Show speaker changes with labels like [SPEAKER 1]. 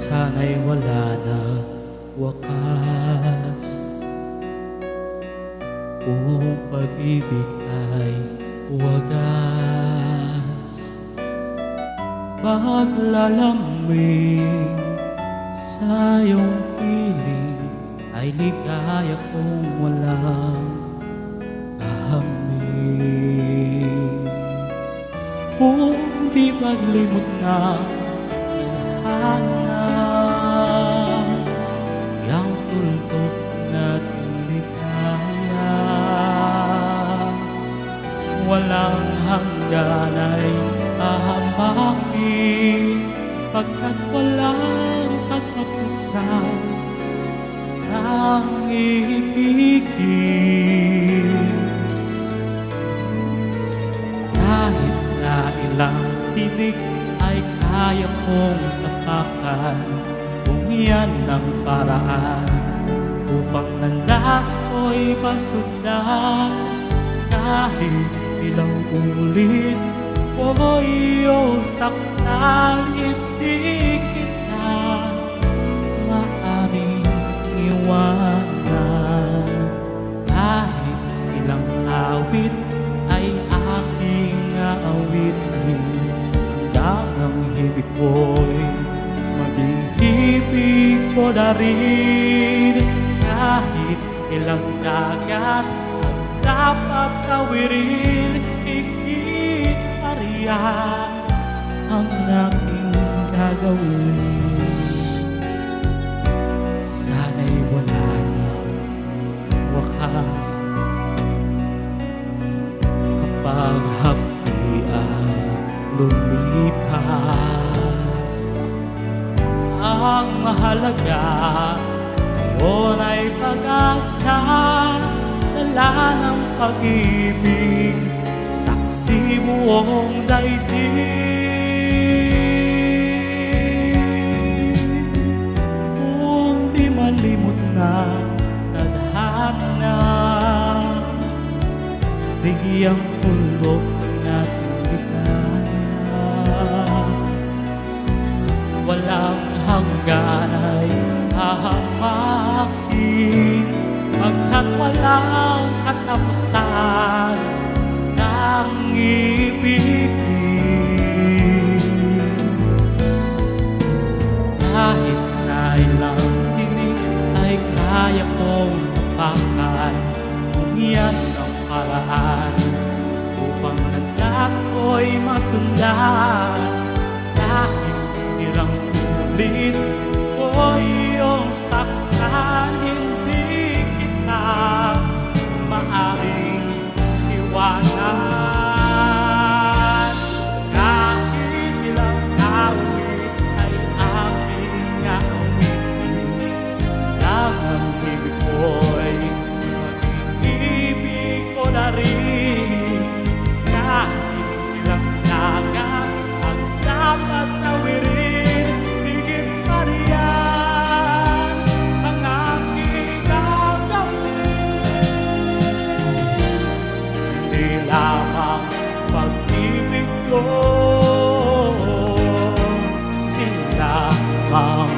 [SPEAKER 1] sana'y wala na wakas. Kung pag-ibig ay wagas, paglalamig sa iyong piling ay ligaya kung walang kahamig. Kung di maglimot na tadhana, yang tuldok natin ligaya, walang hanggan ay ahamakin, pagkat walang katapusan ang ibigin. Kahit na ilang tinig ay kaya kong tapakan, kung yan ang paraan upang landas ko'y masundan. Kahit ilang ulit ko'y saktan, hindi kita maaring iwanan. Kahit ilang awit ay aking aawitin, hanggang ang hibig ko'y maging hibig ko na rin. Kahit ilang dagat ang dapat tawirin, higit pa riyan ang aking gagawin. Sana'y wala ng wakas, kapag hapdi ay lumipas. Ang mahalaga ngayon ay pag-asa, dala ng pag-ibig, saksi buong daigdig. Kung di malimot na tadhana, bigyang puldok ng ating ligaya, walang hanggan ay hahamakin, pagkat walang katapusan ng ibigin. Kahit na ilang tinig ay kaya kong tapakan, kung yan ang paraan upang landas ko'y masundan. Kahit ilang ulit ko'y saktan, hindi kita maaring iwanan. Kahit ilang awit ay aking awitin, hanggang ang ibig ko'y mag-ibig ko na rin. Kahit ilang dagat ang dapat tawirin, higit pa riyan ang aking gagawin. Hindi lamang pag-ibig ko, hindi lamang